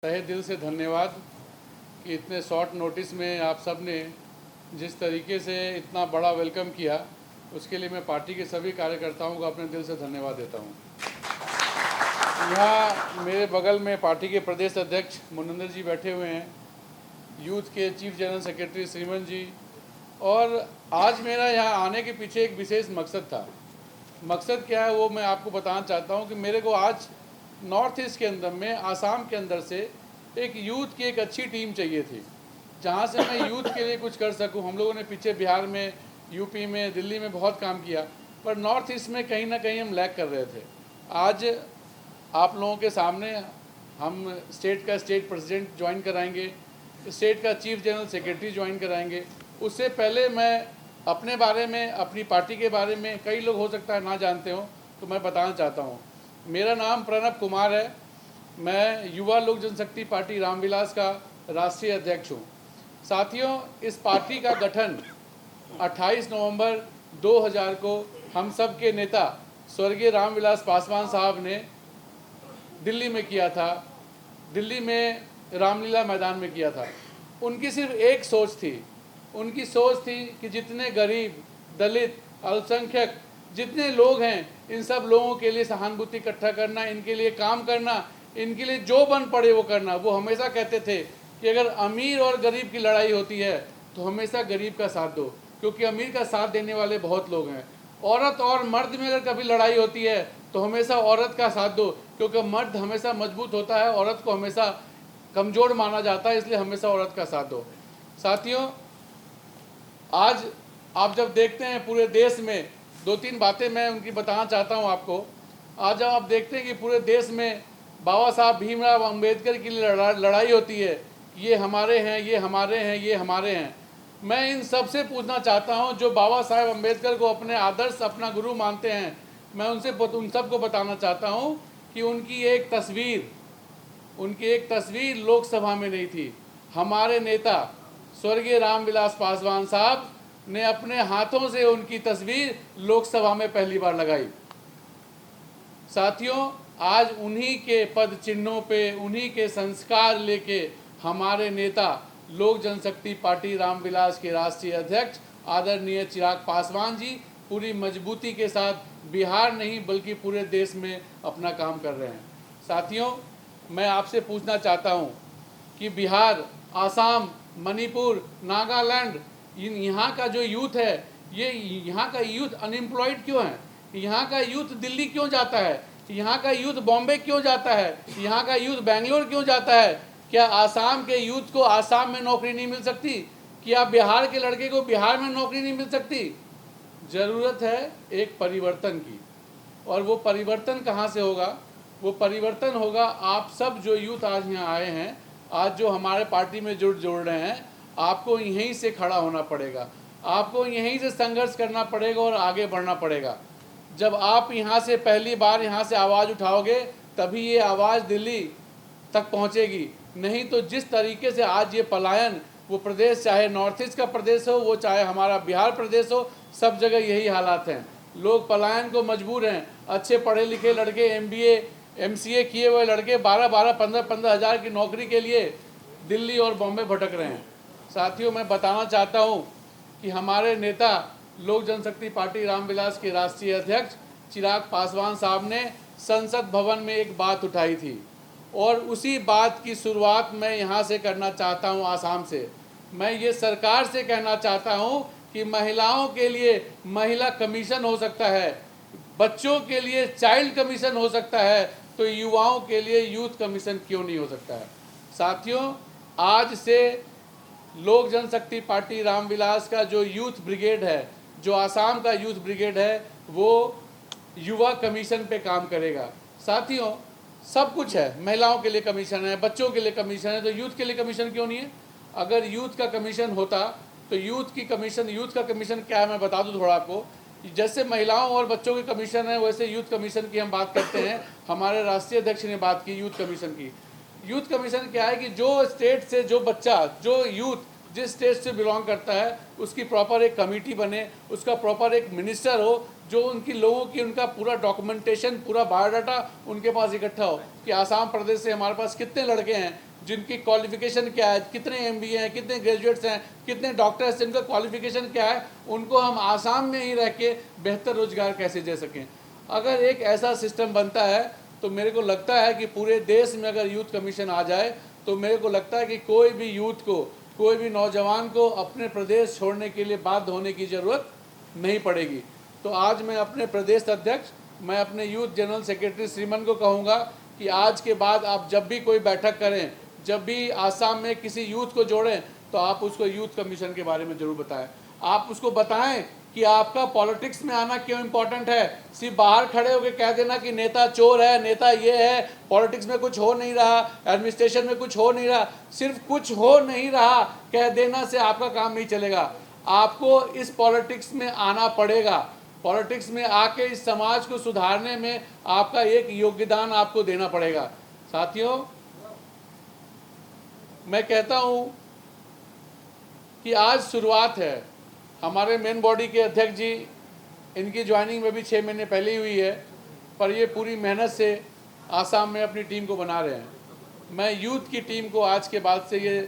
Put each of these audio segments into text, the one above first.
तहे दिल से धन्यवाद कि इतने शॉर्ट नोटिस में आप सब ने जिस तरीके से इतना बड़ा वेलकम किया, उसके लिए मैं पार्टी के सभी कार्यकर्ताओं को अपने दिल से धन्यवाद देता हूं। यहाँ मेरे बगल में पार्टी के प्रदेश अध्यक्ष मुनिंदर जी बैठे हुए हैं, यूथ के चीफ जनरल सेक्रेटरी श्रीमन जी, और आज मेरा यहाँ आने के पीछे एक विशेष मकसद था। मकसद क्या है वो मैं आपको बताना चाहता हूँ कि मेरे को आज नॉर्थ ईस्ट के अंदर में, आसाम के अंदर से एक यूथ की एक अच्छी टीम चाहिए थी, जहाँ से मैं यूथ के लिए कुछ कर सकूँ। हम लोगों ने पीछे बिहार में, यूपी में, दिल्ली में बहुत काम किया, पर नॉर्थ ईस्ट में कहीं ना कहीं हम लैग कर रहे थे। आज आप लोगों के सामने हम स्टेट का स्टेट प्रेसिडेंट ज्वाइन कराएंगे, स्टेट का चीफ जनरल सेक्रेटरी ज्वाइन कराएंगे। उससे पहले मैं अपने बारे में, अपनी पार्टी के बारे में, कई लोग हो सकता है ना जानते हो, तो मैं बताना चाहता हूँ। मेरा नाम प्रणब कुमार है। मैं युवा लोक जनशक्ति पार्टी रामविलास का राष्ट्रीय अध्यक्ष हूँ। साथियों, इस पार्टी का गठन 28 नवंबर 2000 को हम सब के नेता स्वर्गीय रामविलास पासवान साहब ने दिल्ली में किया था। दिल्ली में रामलीला मैदान में किया था। उनकी सिर्फ एक सोच थी। उनकी सोच थी कि जितने गरीब, दलित, अल्पसंख्यक जितने लोग हैं, इन सब लोगों के लिए सहानुभूति इकट्ठा करना, इनके लिए काम करना, इनके लिए जो बन पड़े वो करना। वो हमेशा कहते थे कि अगर अमीर और गरीब की लड़ाई होती है तो हमेशा गरीब का साथ दो, क्योंकि अमीर का साथ देने वाले बहुत लोग हैं। औरत और मर्द में अगर कभी लड़ाई होती है तो हमेशा औरत का साथ दो, क्योंकि मर्द हमेशा मजबूत होता है, औरत को हमेशा कमज़ोर माना जाता है, इसलिए हमेशा औरत का साथ दो। साथियों, आज आप जब देखते हैं पूरे देश में, दो तीन बातें मैं उनकी बताना चाहता हूं आपको। आज जब आप देखते हैं कि पूरे देश में बाबा साहब भीमराव अंबेडकर के लिए लड़ाई होती है, ये हमारे हैं, ये हमारे हैं, ये हमारे हैं। मैं इन सब से पूछना चाहता हूं जो बाबा साहब अंबेडकर को अपने आदर्श, अपना गुरु मानते हैं, मैं उन सबको बताना चाहता हूं कि उनकी एक तस्वीर लोकसभा में नहीं थी। हमारे नेता स्वर्गीय रामविलास पासवान साहब ने अपने हाथों से उनकी तस्वीर लोकसभा में पहली बार लगाई। साथियों, आज उन्हीं के पद चिन्हों पे, उन्हीं के संस्कार लेके हमारे नेता लोक जनशक्ति पार्टी रामविलास के राष्ट्रीय अध्यक्ष आदरणीय चिराग पासवान जी पूरी मजबूती के साथ बिहार नहीं बल्कि पूरे देश में अपना काम कर रहे हैं। साथियों, मैं आपसे पूछना चाहता हूं कि बिहार, आसाम, मणिपुर, नागालैंड, यहाँ का जो यूथ है, ये यहाँ का यूथ अनएम्प्लॉयड क्यों है? यहाँ का यूथ दिल्ली क्यों जाता है? यहाँ का यूथ बॉम्बे क्यों जाता है? यहाँ का यूथ बेंगलोर क्यों जाता है? क्या आसाम के यूथ को आसाम में नौकरी नहीं मिल सकती? क्या बिहार के लड़के को बिहार में नौकरी नहीं मिल सकती? ज़रूरत है एक परिवर्तन की, और वो परिवर्तन कहाँ से होगा? वो परिवर्तन होगा आप सब जो यूथ आज यहाँ आए हैं, आज जो हमारे पार्टी में जुड़ रहे हैं, आपको यहीं से खड़ा होना पड़ेगा, आपको यहीं से संघर्ष करना पड़ेगा और आगे बढ़ना पड़ेगा। जब आप यहाँ से पहली बार यहाँ से आवाज़ उठाओगे तभी ये आवाज़ दिल्ली तक पहुँचेगी। नहीं तो जिस तरीके से आज ये पलायन, वो प्रदेश चाहे नॉर्थ ईस्ट का प्रदेश हो, वो चाहे हमारा बिहार प्रदेश हो, सब जगह यही हालात हैं। लोग पलायन को मजबूर हैं। अच्छे पढ़े लिखे लड़के, MBA MCA किए हुए लड़के 12-12, 15-15 हज़ार की नौकरी के लिए दिल्ली और बॉम्बे भटक रहे हैं। साथियों, मैं बताना चाहता हूं कि हमारे नेता लोक जनशक्ति पार्टी रामविलास के राष्ट्रीय अध्यक्ष चिराग पासवान साहब ने संसद भवन में एक बात उठाई थी, और उसी बात की शुरुआत मैं यहाँ से करना चाहता हूँ, आसाम से। मैं ये सरकार से कहना चाहता हूँ कि महिलाओं के लिए महिला कमीशन हो सकता है, बच्चों के लिए चाइल्ड कमीशन हो सकता है, तो युवाओं के लिए यूथ कमीशन क्यों नहीं हो सकता है? साथियों, आज से लोक जनशक्ति पार्टी रामविलास का जो यूथ ब्रिगेड है, जो आसाम का यूथ ब्रिगेड है, वो युवा कमीशन पे काम करेगा। साथियों, सब कुछ है, महिलाओं के लिए कमीशन है, बच्चों के लिए कमीशन है, तो यूथ के लिए कमीशन क्यों नहीं है? अगर यूथ का कमीशन होता तो यूथ का कमीशन क्या है मैं बता दूं थोड़ा आपको। जैसे महिलाओं और बच्चों के कमीशन है, वैसे यूथ कमीशन की हम बात करते हैं। हमारे राष्ट्रीय अध्यक्ष ने बात की यूथ कमीशन की। यूथ कमीशन क्या है कि जो स्टेट से जो बच्चा, जो यूथ जिस स्टेट से बिलोंग करता है, उसकी प्रॉपर एक कमेटी बने, उसका प्रॉपर एक मिनिस्टर हो, जो उनकी लोगों की उनका पूरा डॉक्यूमेंटेशन, पूरा बायोडाटा उनके पास इकट्ठा हो कि आसाम प्रदेश से हमारे पास कितने लड़के हैं जिनकी क्वालिफिकेशन क्या है, कितने एमबीए हैं, कितने ग्रेजुएट्स हैं, कितने डॉक्टर्स, जिनका क्वालिफिकेशन क्या है, उनको हम आसाम में ही रह के बेहतर रोजगार कैसे दे सकें। अगर एक ऐसा सिस्टम बनता है तो मेरे को लगता है कि पूरे देश में अगर यूथ कमीशन आ जाए तो मेरे को लगता है कि कोई भी यूथ को, कोई भी नौजवान को अपने प्रदेश छोड़ने के लिए बाध्य होने की ज़रूरत नहीं पड़ेगी। तो आज मैं अपने प्रदेश अध्यक्ष, मैं अपने यूथ जनरल सेक्रेटरी श्रीमन को कहूँगा कि आज के बाद आप जब भी कोई बैठक करें, जब भी आसाम में किसी यूथ को जोड़ें, तो आप उसको यूथ कमीशन के बारे में ज़रूर बताएं। आप उसको बताएं कि आपका पॉलिटिक्स में आना क्यों इम्पोर्टेंट है। सिर्फ बाहर खड़े होकर कह देना कि नेता चोर है, नेता ये है, पॉलिटिक्स में कुछ हो नहीं रहा, एडमिनिस्ट्रेशन में कुछ हो नहीं रहा, सिर्फ कुछ हो नहीं रहा कह देना से आपका काम नहीं चलेगा। आपको इस पॉलिटिक्स में आना पड़ेगा। पॉलिटिक्स में आके इस समाज को सुधारने में आपका एक योगदान आपको देना पड़ेगा। साथियों, मैं कहता हूं कि आज शुरुआत है। हमारे मेन बॉडी के अध्यक्ष जी, इनकी ज्वाइनिंग में भी 6 महीने पहले ही हुई है, पर ये पूरी मेहनत से आसाम में अपनी टीम को बना रहे हैं। मैं यूथ की टीम को आज के बाद से ये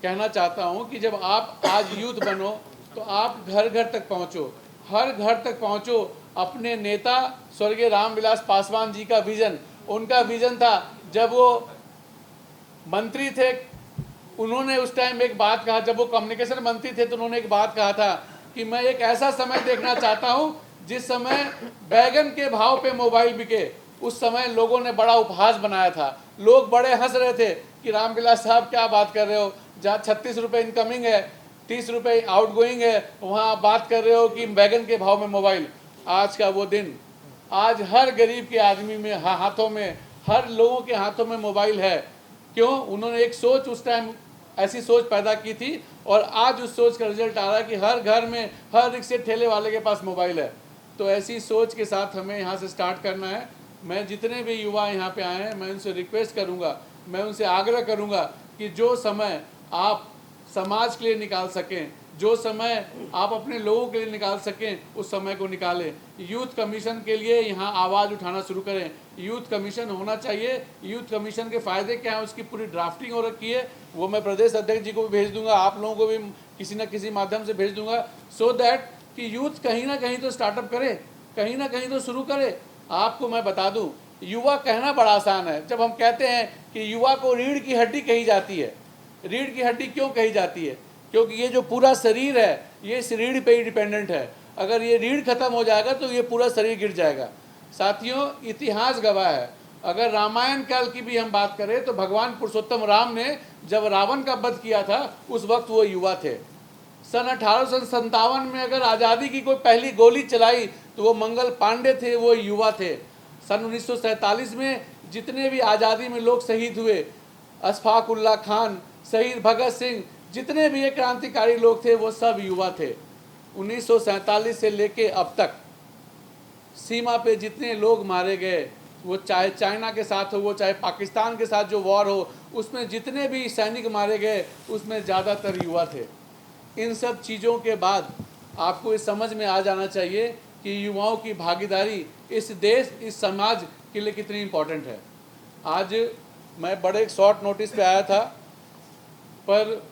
कहना चाहता हूं कि जब आप आज यूथ बनो तो आप घर घर तक पहुंचो, हर घर तक पहुंचो। अपने नेता स्वर्गीय रामविलास पासवान जी का विजन, उनका विजन था जब वो मंत्री थे, उन्होंने उस टाइम एक बात कहा, जब वो कम्युनिकेशन मंत्री थे तो उन्होंने एक बात कहा था कि मैं एक ऐसा समय देखना चाहता हूं जिस समय बैगन के भाव पे मोबाइल बिके। उस समय लोगों ने बड़ा उपहास बनाया था, लोग बड़े हंस रहे थे कि रामविलास साहब क्या बात कर रहे हो, जहाँ 36 रुपये इनकमिंग है, 30 रुपये आउट गोइंग है, वहाँ बात कर रहे हो कि बैगन के भाव में मोबाइल। आज का वो दिन, आज हर गरीब के आदमी में हाथों में, हर लोगों के हाथों में मोबाइल है। क्यों? उन्होंने एक सोच उस टाइम ऐसी सोच पैदा की थी और आज उस सोच का रिजल्ट आ रहा है कि हर घर में, हर रिक्शे ठेले वाले के पास मोबाइल है। तो ऐसी सोच के साथ हमें यहाँ से स्टार्ट करना है। मैं जितने भी युवा यहाँ पे आए हैं, मैं उनसे रिक्वेस्ट करूँगा, मैं उनसे आग्रह करूँगा कि जो समय आप समाज के लिए निकाल सकें, जो समय आप अपने लोगों के लिए निकाल सकें, उस समय को निकालें। यूथ कमीशन के लिए यहाँ आवाज़ उठाना शुरू करें। यूथ कमीशन होना चाहिए। यूथ कमीशन के फ़ायदे क्या हैं, उसकी पूरी ड्राफ्टिंग हो रखी है, वो मैं प्रदेश अध्यक्ष जी को भी भेज दूंगा, आप लोगों को भी किसी न किसी माध्यम से भेज दूंगा, सो दैट कि यूथ कहीं ना कहीं तो स्टार्टअप करे, कहीं ना कहीं तो शुरू करे। आपको मैं बता दूं, युवा कहना बड़ा आसान है। जब हम कहते हैं कि युवा को रीढ़ की हड्डी कही जाती है, रीढ़ की हड्डी क्यों कही जाती है? क्योंकि ये जो पूरा शरीर है, ये इस रीढ़ पे ही डिपेंडेंट है। अगर ये रीढ़ खत्म हो जाएगा तो ये पूरा शरीर गिर जाएगा। साथियों, इतिहास गवाह है। अगर रामायण काल की भी हम बात करें तो भगवान पुरुषोत्तम राम ने जब रावण का वध किया था, उस वक्त वो युवा थे। सन 1857 में अगर आज़ादी की कोई पहली गोली चलाई तो वो मंगल पांडे थे, वो युवा थे। सन 1947 में जितने भी आज़ादी में लोग शहीद हुए, अशफाक उल्लाह खान, शहीद भगत सिंह, जितने भी ये क्रांतिकारी लोग थे, वो सब युवा थे। 1947 से लेके अब तक सीमा पे जितने लोग मारे गए, वो चाहे चाइना के साथ हो, वो चाहे पाकिस्तान के साथ जो वॉर हो, उसमें जितने भी सैनिक मारे गए, उसमें ज़्यादातर युवा थे। इन सब चीज़ों के बाद आपको इस समझ में आ जाना चाहिए कि युवाओं की भागीदारी इस देश, इस समाज के लिए कितनी इम्पोर्टेंट है। आज मैं बड़े शॉर्ट नोटिस पे आया था, पर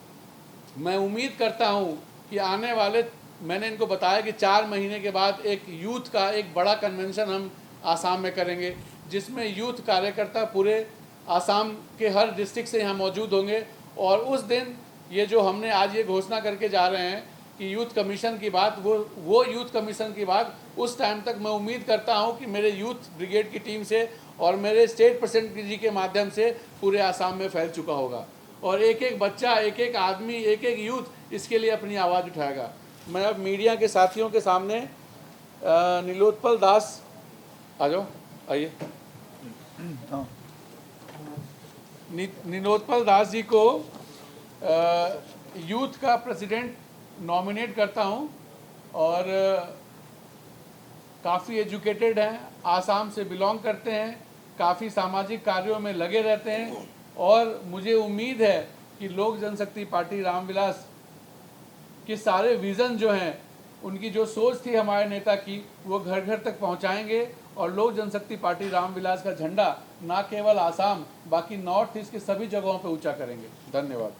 मैं उम्मीद करता हूँ कि आने वाले, मैंने इनको बताया कि 4 महीने के बाद एक यूथ का एक बड़ा कन्वेंशन हम आसाम में करेंगे, जिसमें यूथ कार्यकर्ता पूरे आसाम के हर डिस्ट्रिक्ट से यहाँ मौजूद होंगे। और उस दिन ये जो हमने आज ये घोषणा करके जा रहे हैं कि यूथ कमीशन की बात, वो यूथ कमीशन की बात उस टाइम तक मैं उम्मीद करता हूँ कि मेरे यूथ ब्रिगेड की टीम से और मेरे स्टेट प्रेसिडेंट जी के माध्यम से पूरे आसाम में फैल चुका होगा। और एक एक बच्चा, एक एक आदमी, एक एक यूथ इसके लिए अपनी आवाज़ उठाएगा। मैं अब मीडिया के साथियों के सामने नीलोत्पल दास, आ जाओ, आइए। नीलोत्पल दास जी को यूथ का प्रेसिडेंट नॉमिनेट करता हूं और काफ़ी एजुकेटेड हैं, आसाम से बिलोंग करते हैं, काफ़ी सामाजिक कार्यों में लगे रहते हैं और मुझे उम्मीद है कि लोक जनशक्ति पार्टी रामविलास के सारे विज़न जो हैं, उनकी जो सोच थी हमारे नेता की, वो घर घर तक पहुंचाएंगे और लोक जनशक्ति पार्टी रामविलास का झंडा ना केवल आसाम बाकी नॉर्थ ईस्ट के सभी जगहों पर ऊंचा करेंगे। धन्यवाद।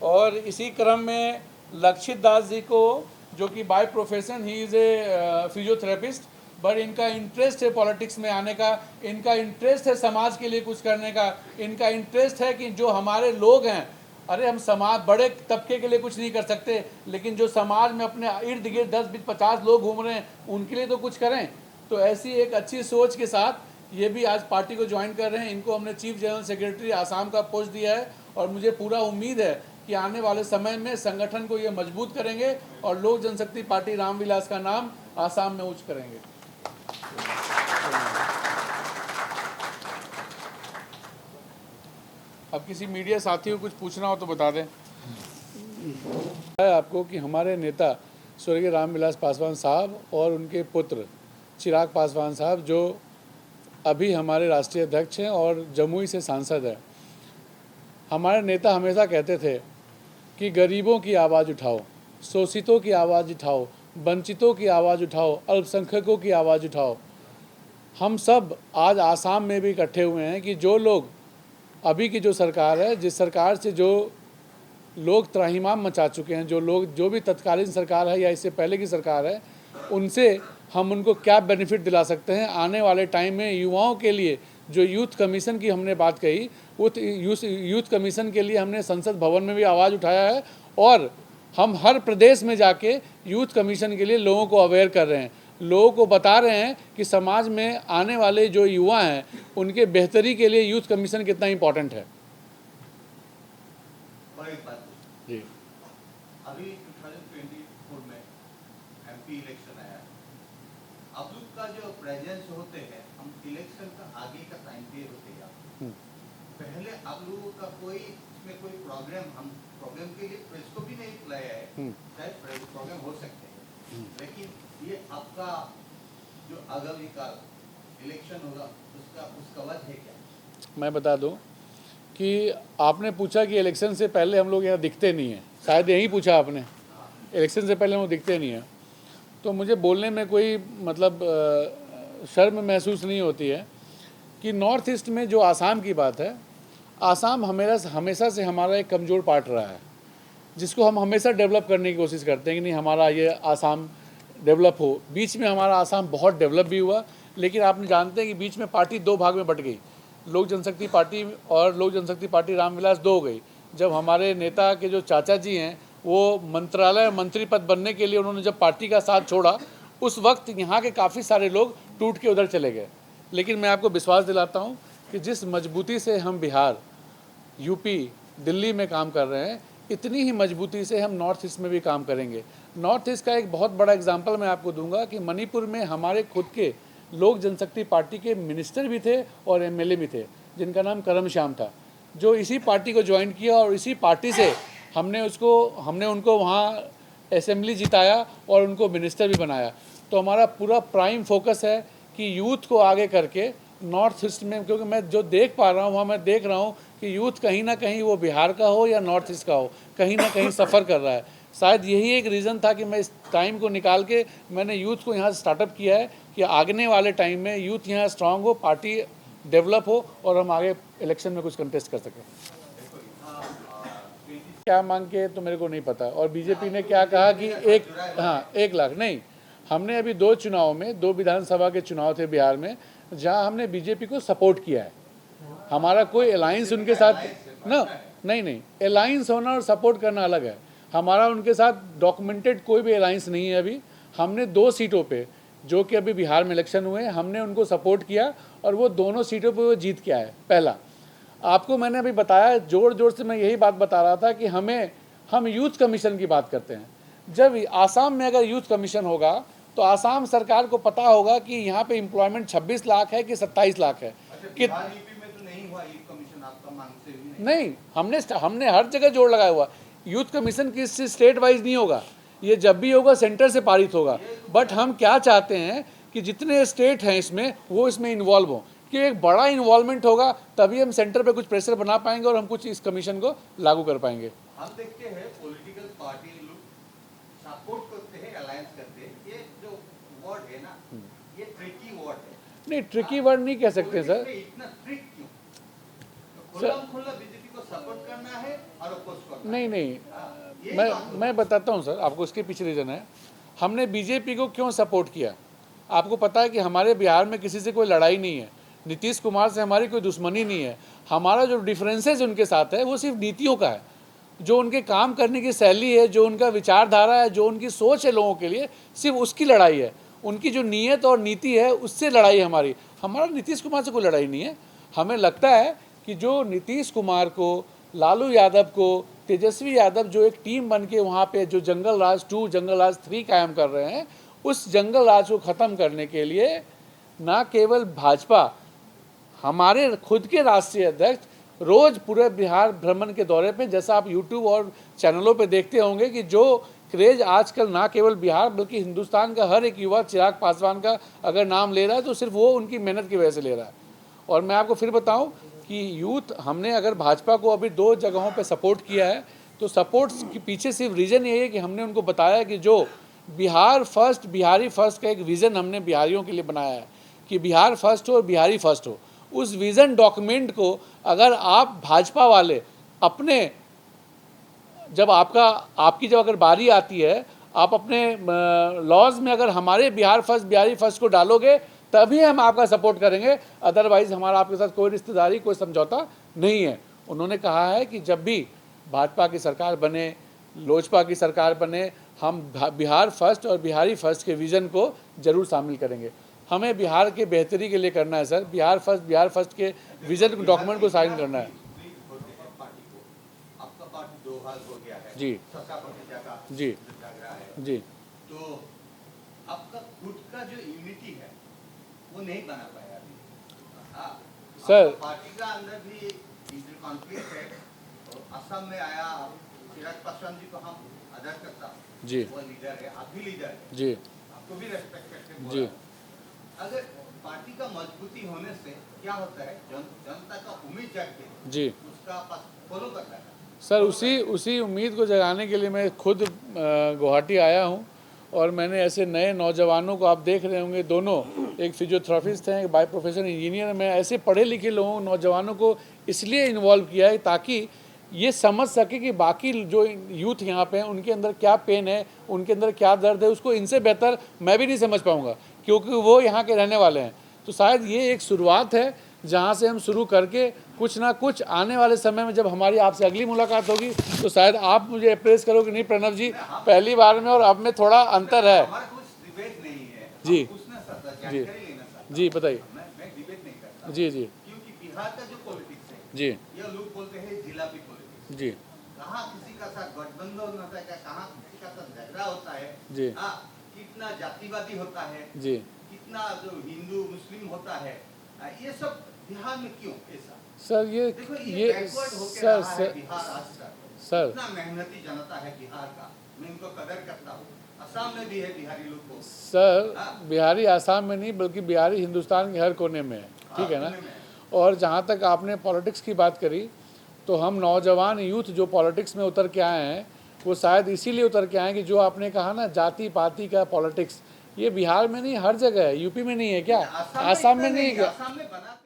और इसी क्रम में लक्षित दास जी को, जो कि by profession he is a physiotherapist, but इनका इंटरेस्ट है पॉलिटिक्स में आने का, इनका इंटरेस्ट है समाज के लिए कुछ करने का, इनका इंटरेस्ट है कि जो हमारे लोग हैं, अरे हम समाज बड़े तबके के लिए कुछ नहीं कर सकते, लेकिन जो समाज में अपने इर्द गिर्द 10, 20, 50 लोग घूम रहे हैं उनके लिए तो कुछ करें। तो ऐसी एक अच्छी सोच के साथ ये भी आज पार्टी को ज्वाइन कर रहे हैं। इनको हमने चीफ जनरल सेक्रेटरी आसाम का पोस्ट दिया है और मुझे पूरा उम्मीद है कि आने वाले समय में संगठन को ये मजबूत करेंगे और लोक जनशक्ति पार्टी रामविलास का नाम आसाम में ऊंच करेंगे। अब किसी मीडिया साथी को कुछ पूछना हो तो बता दें। आपको कि हमारे नेता स्वर्गीय रामविलास पासवान साहब और उनके पुत्र चिराग पासवान साहब, जो अभी हमारे राष्ट्रीय अध्यक्ष हैं और जमुई से सांसद हैं, हमारे नेता हमेशा कहते थे कि गरीबों की आवाज़ उठाओ, शोषितों की आवाज़ उठाओ, वंचितों की आवाज़ उठाओ, अल्पसंख्यकों की आवाज़ उठाओ। हम सब आज आसाम में भी इकट्ठे हुए हैं कि जो लोग, अभी की जो सरकार है, जिस सरकार से जो लोग त्राहिमाम मचा चुके हैं, जो भी तत्कालीन सरकार है या इससे पहले की सरकार है, उनसे हम उनको क्या बेनिफिट दिला सकते हैं आने वाले टाइम में। युवाओं के लिए जो यूथ कमीशन की हमने बात कही, उस यूथ कमीशन के लिए हमने संसद भवन में भी आवाज़ उठाया है और हम हर प्रदेश में जाके यूथ कमीशन के लिए लोगों को अवेयर कर रहे हैं, लोगों को बता रहे हैं कि समाज में आने वाले जो युवा हैं उनके बेहतरी के लिए यूथ कमीशन कितना इम्पोर्टेंट है। जी, अभी 2024 में एमपी इलेक्शन आया, अब का जो प्रेजेंस होते हैं, हम इलेक्शन का आगे का टाइम पे होते हैं, पहले आप लोगों का कोई इसमें कोई प्रॉब्लम के लिए प्रेस को भी नहीं बुलाया है, शायद प्रॉब्लम हो सकते हैं, लेकिन ये आपका जो आगामी का इलेक्शन होगा उसका वजह है क्या? मैं बता दूं कि आपने पूछा कि इलेक्शन से पहले हम लोग यहाँ दिखते नहीं हैं, शायद यही पूछा आपने, इलेक्शन से पहले हम लोग दिखते नहीं हैं। तो मुझे बोलने में कोई मतलब शर्म महसूस नहीं होती है कि नॉर्थ ईस्ट में जो आसाम की बात है, आसाम हमेशा से हमारा एक कमज़ोर पार्ट रहा है, जिसको हम हमेशा डेवलप करने की कोशिश करते हैं कि नहीं हमारा ये आसाम डेवलप हो। बीच में हमारा आसाम बहुत डेवलप भी हुआ, लेकिन आपने जानते हैं कि बीच में पार्टी दो भाग में बट गई, लोक जनशक्ति पार्टी और लोक जनशक्ति पार्टी रामविलास दो हो गई। जब हमारे नेता के जो चाचा जी हैं वो मंत्रालय मंत्री पद बनने के लिए उन्होंने जब पार्टी का साथ छोड़ा, उस वक्त यहाँ के काफ़ी सारे लोग टूट के उधर चले गए। लेकिन मैं आपको विश्वास दिलाता हूँ कि जिस मजबूती से हम बिहार, यूपी, दिल्ली में काम कर रहे हैं, इतनी ही मजबूती से हम नॉर्थ ईस्ट में भी काम करेंगे। नॉर्थ ईस्ट का एक बहुत बड़ा एग्जाम्पल मैं आपको दूंगा कि मणिपुर में हमारे खुद के लोक जनशक्ति पार्टी के मिनिस्टर भी थे और एमएलए भी थे, जिनका नाम करम श्याम था, जो इसी पार्टी को ज्वाइन किया और इसी पार्टी से हमने उनको वहाँ असेंबली जिताया और उनको मिनिस्टर भी बनाया। तो हमारा पूरा प्राइम फोकस है कि यूथ को आगे करके नॉर्थ ईस्ट में, क्योंकि मैं जो देख पा रहा हूँ वहाँ मैं देख रहा हूँ कि यूथ कहीं ना कहीं वो बिहार का हो या नॉर्थ ईस्ट का हो, कहीं ना कहीं सफ़र कर रहा है। शायद यही एक रीज़न था कि मैं इस टाइम को निकाल के मैंने यूथ को यहाँ स्टार्टअप किया है कि आगने वाले टाइम में यूथ यहाँ स्ट्रांग हो, पार्टी डेवलप हो और हम आगे इलेक्शन में कुछ कंटेस्ट कर सकें। क्या मांग के तो मेरे को नहीं पता, और बीजेपी ने क्या कहा कि 1 लाख नहीं। हमने अभी 2 चुनाव में, 2 विधानसभा के चुनाव थे बिहार में, जहां हमने बीजेपी को सपोर्ट किया है। हमारा कोई अलायंस उनके साथ नहीं, अलायंस होना और सपोर्ट करना अलग है। हमारा उनके साथ डॉक्यूमेंटेड कोई भी अलायंस नहीं है। अभी हमने 2 सीटों पे, जो कि अभी बिहार में इलेक्शन हुए, हमने उनको सपोर्ट किया और वो दोनों सीटों पे वो जीत के आए। पहला, आपको मैंने अभी बताया, जोर जोर से मैं यही बात बता रहा था कि हम यूथ कमीशन की बात करते हैं। जब आसाम में अगर यूथ कमीशन होगा तो आसाम सरकार को पता होगा कि यहाँ पे एम्प्लॉयमेंट 26 लाख है कि 27 लाख है। कि नहीं, हमने हर जगह जोर लगाया हुआ। यूथ कमीशन किसी स्टेट वाइज नहीं होगा, ये जब भी होगा सेंटर से पारित होगा। बट हम क्या चाहते हैं कि जितने स्टेट हैं इसमें, वो इसमें इन्वॉल्व हों, कि एक बड़ा इन्वॉल्वमेंट होगा तभी हम सेंटर पे कुछ प्रेशर बना पाएंगे और हम कुछ इस कमीशन को लागू कर पाएंगे। हम देखते हैं ये ट्रिकी वर्ड है। नहीं, ट्रिकी वर्ड नहीं कह सकते सर। इसमें इतना ट्रिक क्यों? खुला खुला बीजेपी को सपोर्ट करना है और अपोज करना नहीं है। नहीं, यही बात होती है। मैं बताता हूँ सर आपको, इसके पीछे रीज़न है। हमने बीजेपी को क्यों सपोर्ट किया? आपको पता है कि हमारे बिहार में किसी से कोई लड़ाई नहीं है, नीतीश कुमार से हमारी कोई दुश्मनी नहीं है। हमारा जो डिफरेंसेज उनके साथ है वो सिर्फ नीतियों का है, जो उनके काम करने की शैली है, जो उनका विचारधारा है, जो उनकी सोच है लोगों के लिए, सिर्फ उसकी लड़ाई है। उनकी जो नीयत और नीति है उससे लड़ाई है हमारी। हमारा नीतीश कुमार से कोई लड़ाई नहीं है। हमें लगता है कि जो नीतीश कुमार को, लालू यादव को, तेजस्वी यादव जो एक टीम बन के वहाँ पे जो जंगल राज 2, जंगल राज 3 कायम कर रहे हैं, उस जंगल राज को ख़त्म करने के लिए ना केवल भाजपा, हमारे खुद के राष्ट्रीय अध्यक्ष रोज़ पूरे बिहार भ्रमण के दौरे पे, जैसा आप यूट्यूब और चैनलों पे देखते होंगे कि जो क्रेज आजकल ना केवल बिहार बल्कि हिंदुस्तान का हर एक युवा चिराग पासवान का अगर नाम ले रहा है तो सिर्फ वो उनकी मेहनत की वजह से ले रहा है। और मैं आपको फिर बताऊं कि यूथ, हमने अगर भाजपा को अभी 2 जगहों पे सपोर्ट किया है तो सपोर्ट के पीछे सिर्फ रीज़न ये है कि हमने उनको बताया कि जो बिहार फर्स्ट, बिहारी फर्स्ट का एक विज़न हमने बिहारियों के लिए बनाया है कि बिहार फर्स्ट हो और बिहारी फर्स्ट हो। उस विज़न डॉक्यूमेंट को अगर आप भाजपा वाले अपने, जब आपकी जब अगर बारी आती है, आप अपने लॉज में अगर हमारे बिहार फर्स्ट, बिहारी फर्स्ट को डालोगे तभी हम आपका सपोर्ट करेंगे, अदरवाइज़ हमारा आपके साथ कोई रिश्तेदारी, कोई समझौता नहीं है। उन्होंने कहा है कि जब भी भाजपा की सरकार बने, लोजपा की सरकार बने, हम बिहार फर्स्ट और बिहारी फर्स्ट के विज़न को ज़रूर शामिल करेंगे। हमें बिहार के बेहतरी के लिए करना है सर, बिहार फर्स्ट के विज़न डॉक्यूमेंट को साइन करना है। आपका पार्टी 2 भाग हो गया है जी जी जी। तो आपका खुद का जो यूनिटी है वो नहीं बना पाया अभी। हाँ, सर, पार्टी का अंदर भी इंटर कॉन्फ्लिक्ट है। और असम में आया, चिराग पासवान जी को हम आदर करता हूँ, जी, वो लीडर है, आप भी लीडर है, जी आपको भी रेस्पेक्ट करके बोला। जी। अगर पार्टी का मजबूती होने से क्या होता है, जनता का उम्मीद जागती है, जी उसका फॉलो करता है। सर, उसी उम्मीद को जगाने के लिए मैं खुद गुवाहाटी आया हूँ और मैंने ऐसे नए नौजवानों को, आप देख रहे होंगे, दोनों, एक फिजियोथेरेपिस्ट हैं, एक बाय प्रोफेशन इंजीनियर। मैं ऐसे पढ़े लिखे लोगों, नौजवानों को इसलिए इन्वॉल्व किया है ताकि ये समझ सके कि बाकी जो यूथ यहाँ पे हैं उनके अंदर क्या पेन है, उनके अंदर क्या दर्द है, उसको इनसे बेहतर मैं भी नहीं समझ पाऊँगा क्योंकि वो यहाँ के रहने वाले हैं। तो शायद ये एक शुरुआत है जहाँ से हम शुरू करके कुछ ना कुछ आने वाले समय में जब हमारी आपसे अगली मुलाकात होगी तो शायद आप मुझे अप्रेस करोगे, नहीं प्रणव जी, पहली बार में और अब में थोड़ा अंतर है। हमारा कुछ डिबेट नहीं है, जी पूछना चाहता, जी जानकारी लेना चाहता। जी बताइए। मैं डिबेट नहीं करता। जी जी क्योंकि बिहार का जो पॉलिटिक्स है, जी ये लोग बोलते हैं जिलापी पॉलिटिक्स। जी कहाँ किसी का साथ गठबंधन होता है, कहाँ किसी का साथ झगड़ा होता है, जी हाँ, कितना जातिवादी होता है, जी। कितना जो हिंदू मुस्लिम होता है, ये सब बिहार में क्यों ऐसा? सर ये बैकवर्ड होके सर रहा है सर बिहार आज तक। सर इतना मेहनती जनता है बिहार का, मैं इनको कदर करता हूँ। असम में भी है बिहारी लोग को। सर, बिहारी आसाम में नहीं बल्कि बिहारी हिंदुस्तान के हर कोने में है, ठीक है ना। और जहाँ तक आपने पॉलिटिक्स की बात करी तो हम नौजवान यूथ जो पॉलिटिक्स में उतर के आए हैं वो शायद इसीलिए उतर के आए हैं कि जो आपने कहा ना जाति पाति का पॉलिटिक्स, ये बिहार में नहीं हर जगह है। यूपी में नहीं है क्या? आसाम में नहीं है क्या? आसाम में बना